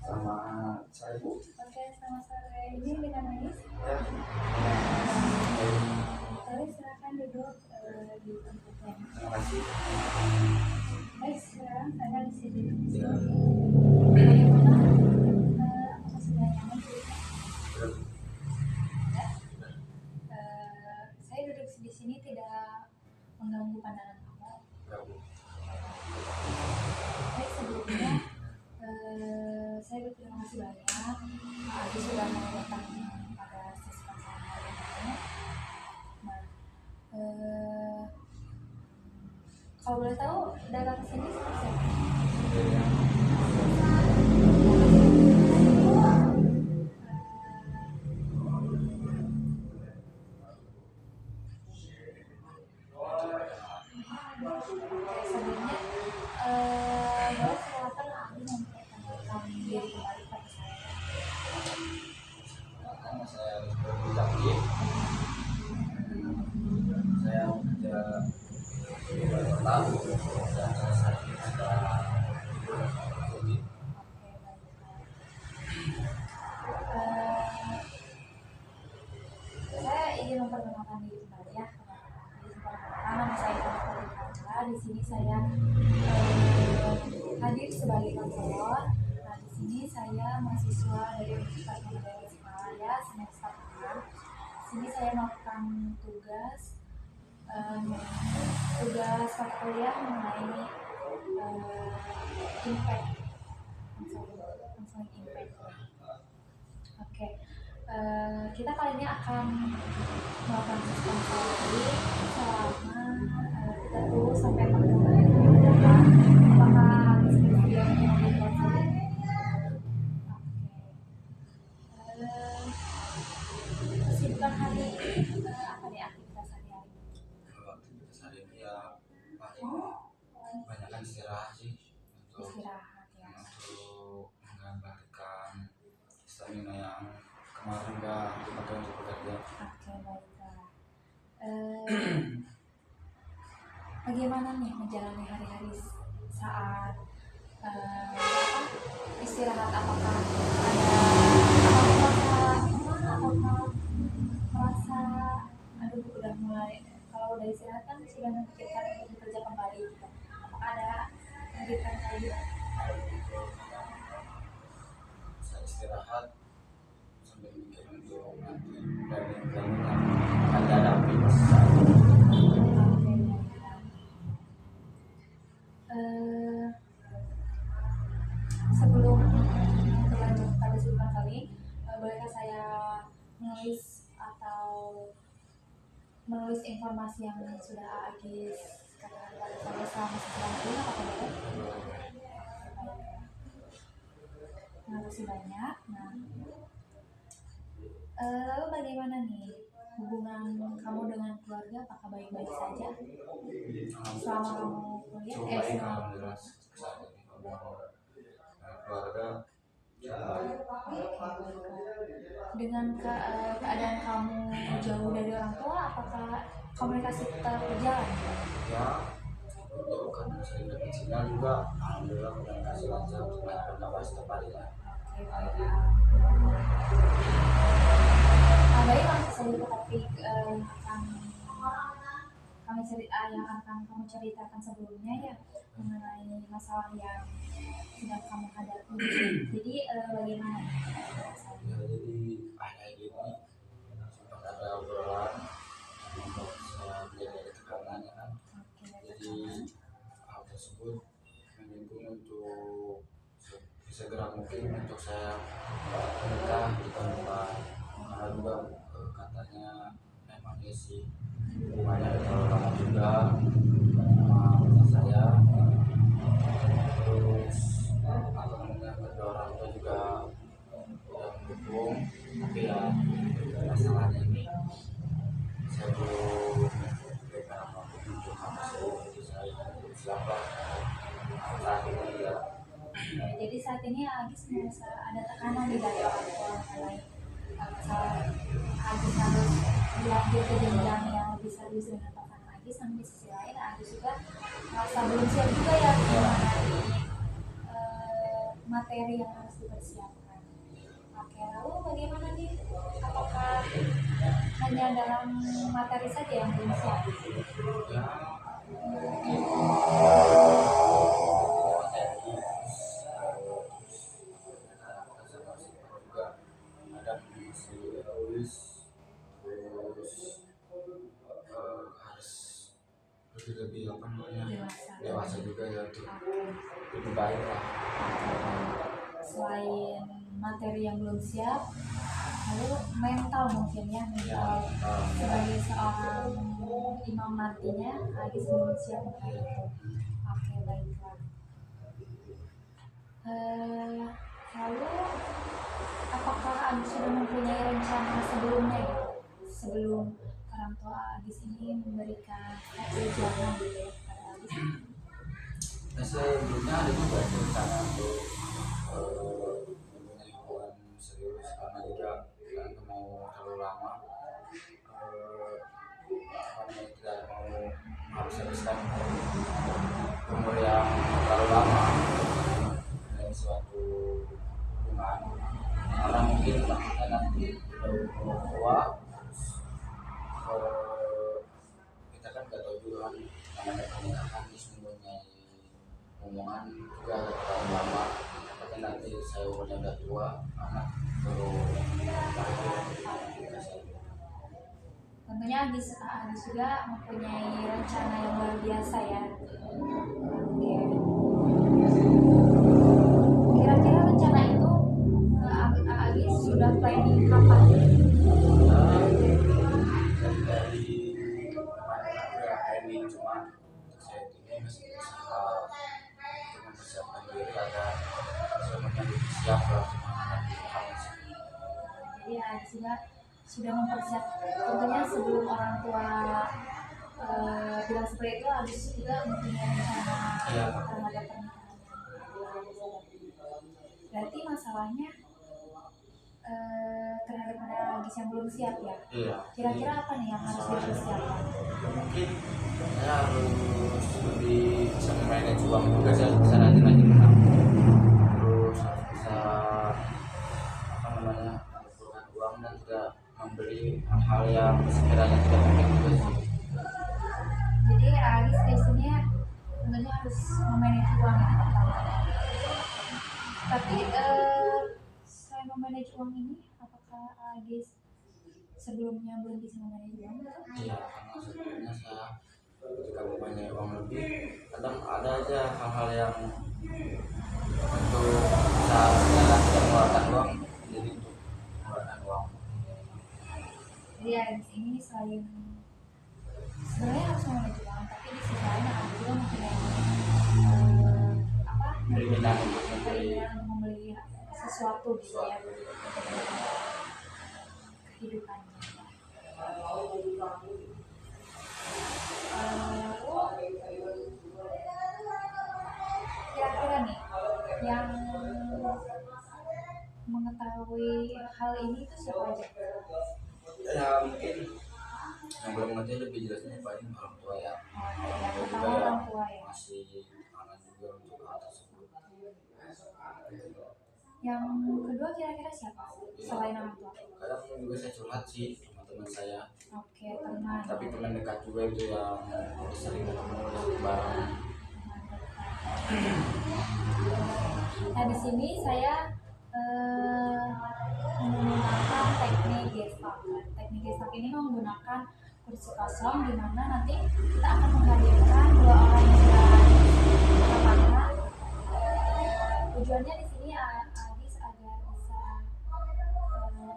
Sama saya Bu. Oke, selamat sore. Ini dengan Ais. Ya. Boleh silakan duduk di tempatnya. Terima kasih. Baik, sekarang saya di sini. Ya. Bagaimana? Apa sudah nyaman cerita? Terus, Ya. Saya duduk di sini tidak mengganggu pandangan kamu. ya Bu. Baik, sebelumnya saya berterima kasih banyak Pak Adi sudah mau datang pada sesi konseling hari ini. Nah, kalau boleh tahu datang ke sini sama siapa? Sebelumnya, boleh silakan Adi memperkenalkan diri kembali pada saya. Nama saya Rizky Zaki. Saya bekerja di luar kota dan salah satu sudah jadi Oke, baik. Saya ingin memperkenalkan diri kembali ya. Nama saya Rizky Zaki. Di sini saya hadir sebagai konselor. Nah, di sini saya mahasiswa dari Universitas Negeri Himalaya semester 6. Di sini saya melakukan tugas mata kuliah mengenai impact, konseling impact. Oke, kita kali ini akan melakukan konseling selama 30 sampai 40 menit ke depan. Apakah diskusi yang mau dikonseling? Oke. Kesibukan hari ini apa nih aktivitas sehari-hari? aktivitas hari ini ya paling kebanyakan istirahat sih untuk Istirahat ya. mengembalikan stamina yang kemarin nggak dipakai untuk bekerja. Oke, baiklah. Bagaimana nih menjalani hari-hari saat istirahat? Apakah merasa aduh udah mulai, kalau udah istirahat kan sudah memikirkan untuk bekerja kembali gitu. Apakah ada memikirkan lagi? Saya istirahat sambil mikir untuk nanti planning yang akan dihadapi pas saat ini. Sebelum pada sebelum kali, bolehkah saya menulis informasi yang sudah Agis katakan pada saya selama sebulan ini, apakah boleh? Terima kasih banyak. Nah, lalu bagaimana nih hubungan kamu dengan keluarga? Apakah baik-baik saja selama kamu kuliah? Cukup baik Selama alhamdulillah saat ini keluarga cukup baik. dengan keadaan kamu jauh dari orang tua, apakah komunikasi tetap berjalan? Ya itu karena sering dapat sinyal juga alhamdulillah komunikasi lancar banyak berkabar setiap harinya. Oke, baik. Baik, langsung saja ke topik yang akan kamu ceritakan sebelumnya ya, mengenai masalah yang sedang kamu hadapi. Jadi bagaimana? Ya jadi akhir-akhir ini sempat ada obrolan untuk saya menjadi ada tekanannya kan. Jadi hal tersebut mendukung untuk segera mungkin untuk saya menikah di tahun depan karena juga katanya memang ya sih hubungannya terlalu lama juga sama saya, terus apa namanya kedua orang tua juga udah mendukung, tapi ya masalahnya ini saya belum berikan waktu untuk apa sih, jadi saya belum siapa saat ini ya. Jadi saat ini Agis merasa ada tekanan di dari orang tua mengenai masalah Agis harus dilanjut ke jenjang yang lebih serius dengan pasangan Agis, namun di sisi lain Agis juga merasa merasa belum siap juga ya mengenai materi yang harus dipersiapkan. Oke, lalu bagaimana nih? Apakah hanya dalam materi saja yang belum siap? Ya mungkin materi sama sifat juga ada masih tulis terus harus lebih apa namanya dewasa juga ya untuk lebih baik lah. Selain materi yang belum siap, lalu mental mungkin ya, mental sebagai seorang imam nantinya Agis belum siap mengenai itu. Oke, baiklah. Lalu apakah Agis sudah mempunyai rencana sebelumnya gitu, sebelum orang tua Agis ini memberikan ujangan gitu ya kepada Agis? Nah sebelumnya ada juga rencana untuk mempunyai hubungan serius karena juga kan mau terlalu lama karena tidak mau menghabiskan umur yang terlalu lama dalam suatu hubungan karena mungkin kita nanti udah tua kita kan gak tahu juga kan namanya pernikahan sesungguhnya omongan juga agak terlalu lama tapi nanti saya udah tua anak baru Tentunya Agis juga mempunyai rencana yang luar biasa ya. Oke. Kira-kira rencana itu Agis sudah planning kapan? dari kemarin udah planning cuma saya ini masih berusaha untuk mempersiapkan diri agar semuanya lebih siap lah Jadi Agis juga sudah mempersiapkan. Tentunya sebelum orang tua bilang seperti itu, Agis juga mempunyai rencana terhadap pernikahan. Berarti masalahnya terhadap Agis yang belum siap ya? iya. Kira-kira apa nih yang harus dipersiapkan? Mungkin saya harus lebih bisa memanage uang juga, saya bisa rajin-rajin menang terus harus bisa apa namanya mengumpulkan uang dan tidak membeli hal-hal yang sekiranya tidak penting juga sih. Jadi Agis biasanya tentunya harus memanage uang yang pertama. Tapi selain memanage uang ini, apakah Agis sebelumnya belum bisa memanage uang? Iya, karena sebetulnya saya ketika mempunyai uang lebih kadang ada aja hal-hal yang untuk seharusnya tidak mengeluarkan uang jadi untuk mengeluarkan uang. Jadi Agis ini selain sebenarnya harus memanage uang, tapi di sisi lain Agis juga mempunyai Keinginan untuk membeli sesuatu gitu ya kehidupannya. Kira-kira nih yang mengetahui hal ini itu siapa aja? Ya mungkin yang belum mengerti lebih jelasnya paling orang tua ya. Yang Juga pertama orang tua ya. masih anak juga untuk hal tersebut. Yang kedua kira-kira siapa selain orang tua? Kadang juga saya curhat sih sama teman saya. Oke, teman. Tapi teman dekat juga itu yang sering ketemu bareng. Nah di sini saya menggunakan teknik Gestalt. Teknik Gestalt ini menggunakan kursi kosong di mana nanti kita akan menghadirkan dua orang yang sudah matang. Tujuannya di sini Agis agar bisa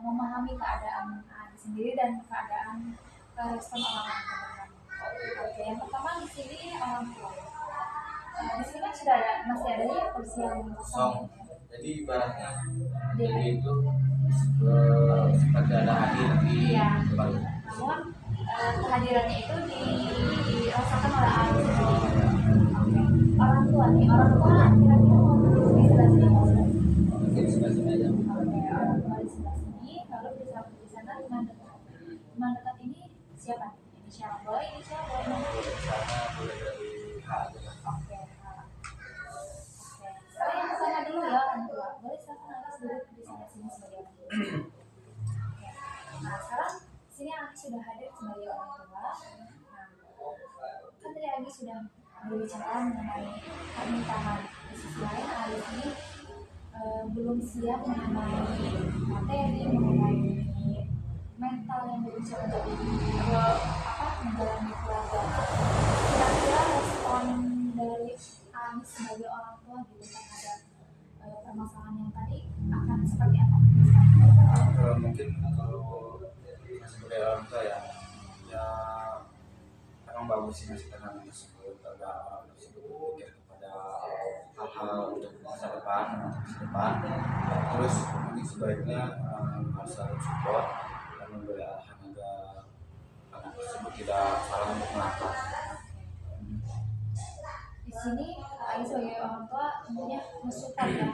memahami keadaan Agis sendiri dan keadaan respon orang lain. Oke, yang pertama di sini orang tua. Di sini kan sudah ada, masih ada ya kursi yang kosong. Jadi ibaratnya jadi itu seperti ada hadir di tempat. Namun kehadirannya itu dirasakan oleh Agis sendiri. Orang tua nih, orang tua kira-kira mau duduk di sebelah sini atau sebelah sini? Mungkin sebelah sini aja. Oke, orang tua di sebelah sini, lalu di sana teman dekat. Teman dekat ini siapa? Inisial boy, inisial boy. Misalnya boleh dari H aja lah. tadi sudah berbicara mengenai pernikahan. Di sisi lain Alif ini belum siap mengenai materi, mengenai mental yang belum siap untuk menjalani keluarga. Kira-kira respon dari Alif sebagai orang tua gitu terhadap permasalahan yang tadi akan seperti apa? Mungkin kalau sebagai orang tua ya emang bagus sih ngasih tenang tersebut agar orang tersebut berpikir kepada hal-hal untuk masa depan, terus mungkin sebaiknya harus saling support dan memberi arahan agar anak tersebut tidak salah untuk melangkah. Di sini Ayu sebagai orang tua tentunya mensupport ya.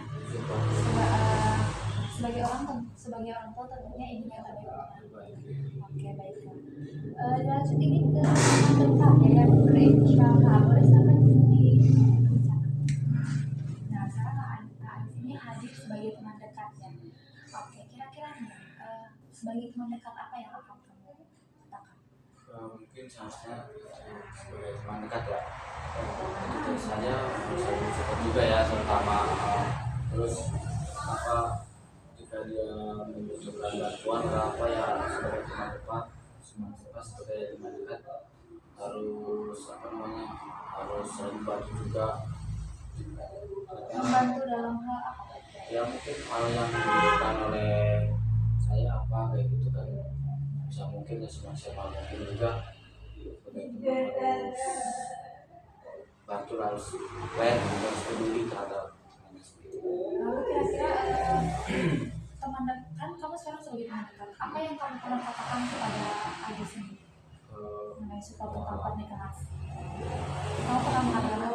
Sebagai orang tua tentunya ingin yang terbaik. Oke, baiklah. Lanjut ini ke teman dekat ya yang berinisial H. Boleh sampai di rencana. Nah, sekarang Kak Ayu ini hadir sebagai teman dekat ya. Oke, kira-kira nih sebagai teman dekat apa yang akan kamu katakan? Mungkin seharusnya sebagai teman dekat ya. Itu saya bisa support juga ya, terutama terus jika dia membutuhkan bantuan apa ya sebagai teman dekat, sebagai teman dekat harus harus saling bantu juga. Membantu dalam hal apa? Ya mungkin hal yang dibutuhkan oleh saya apa kayak gitu kan, bisa mungkin ya semaksimal mungkin juga sebagai teman harus bantu, harus peduli terhadap temannya sendiri. Lalu kira-kira teman dekat, kan kamu sekarang sebagai teman dekat, apa yang kamu pernah katakan kepada Adi sendiri mengenai suatu tentang pernikahan? Kamu pernah mengatakan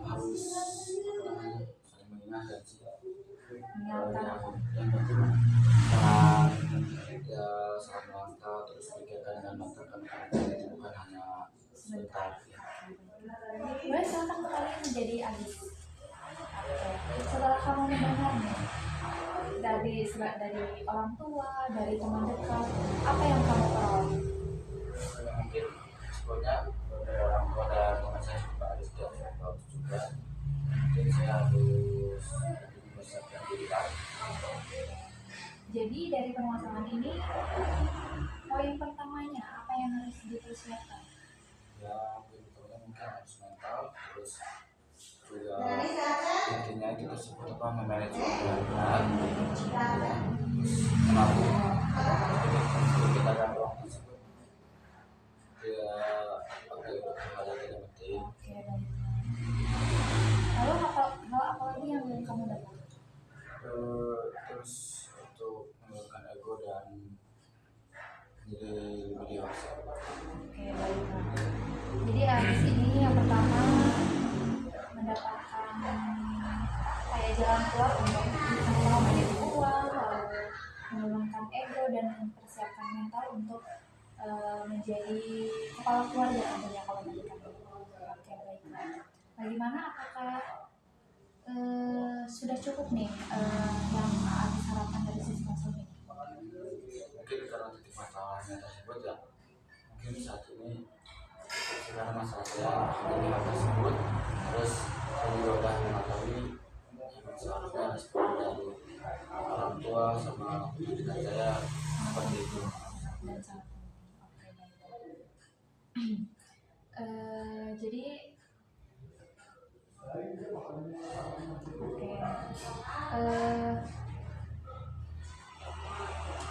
Harus saling mengingatkan sih. mengingatkan Yang penting saling langkah, terus pikirkan dengan matang karena itu bukan hanya sebentar ya. boleh silakan kembali menjadi Adi. Setelah kamu mendengarnya dari orang tua, dari teman dekat, apa yang kamu peroleh? Mungkin sebenarnya dari orang tua dan teman saya juga harus bagus juga. Mungkin saya harus mempersiapkan diri lagi. Jadi dari permasalahan ini, poin pertamanya apa yang harus dipersiapkan? Ya mungkin harus mental, terus juga intinya itu tersebut memanage dengan benar, mampu kita dan uang tersebut ya pakai untuk hal yang tidak penting. Oke, baik. Lalu hal apa lagi yang belum kamu dapat? Terus untuk menurunkan ego dan jadi lebih dewasa. Oke, baiklah. Jadi habis ini yang pertama mendapatkan kayak jalan keluar untuk bisa mengambil uang, lalu menurunkan ego dan mempersiapkan mental untuk menjadi kepala keluarga tentunya kalau menikah. Oke, baiklah. Bagaimana, apakah sudah cukup nih yang habis harapkan dari sisi konsul ini? Mungkin karena titik masalahnya tersebut ya, mungkin saat ini karena masalah saya dari hal tersebut, terus saya juga udah mengetahui yang seharusnya respon dari orang tua sama pendidikan saya seperti itu. Dan sangat penting. Oke, baik. Jadi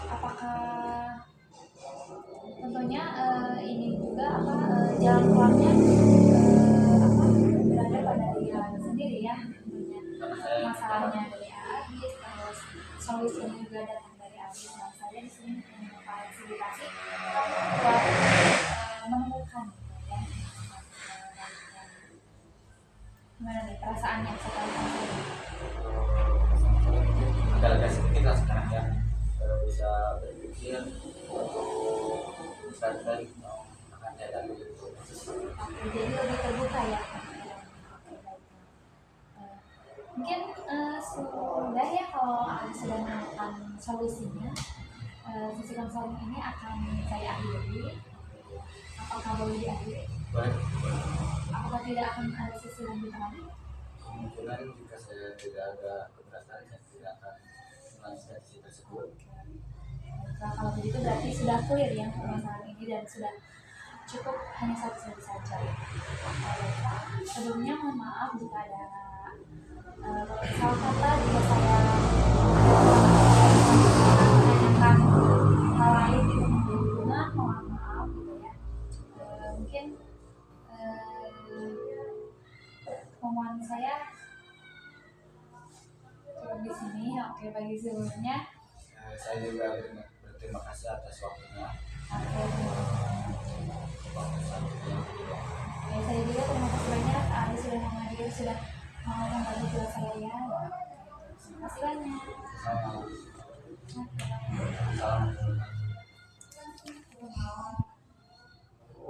apakah tentunya ini juga jalan keluarnya berada pada diri Adi sendiri ya, tentunya masalahnya dari Adi, terus solusinya juga datang dari Adi. Nah, saya di sini memfasilitasi kamu buat menemukan ya. Gimana nih perasaannya setelah konseling? Agak-agak sedikit lah sekarang ya, bisa berpikir untuk baik akan jalan gitu. Jadi lebih terbuka ya. Mungkin sudah ya kalau sudah menemukan solusinya. Sesi konseling ini akan saya akhiri. Apakah boleh diakhiri? Baik. Apakah tidak akan ada sesi lanjutan lagi? Kemungkinan jika saya tidak ada keberatan, saya tidak akan melanjutkan sesi tersebut. Nah, kalau begitu berarti sudah clear ya permasalahan ini dan sudah cukup hanya satu sesi saja. Sebelumnya mohon maaf jika ada salah kata jika saya menanyakan hal lain gitu menjadi benar, mohon maaf gitu ya. Mungkin omongan saya cukup di sini. Oke, bagi sebelumnya. Saya juga berterima kasih atas waktunya. Oke, Waktu selanjutnya. saya juga terima kasih banyak Adi sudah menghadir, sudah mau membantu tugas saya ya. Terima kasih banyak. Sama. Oke. Salam.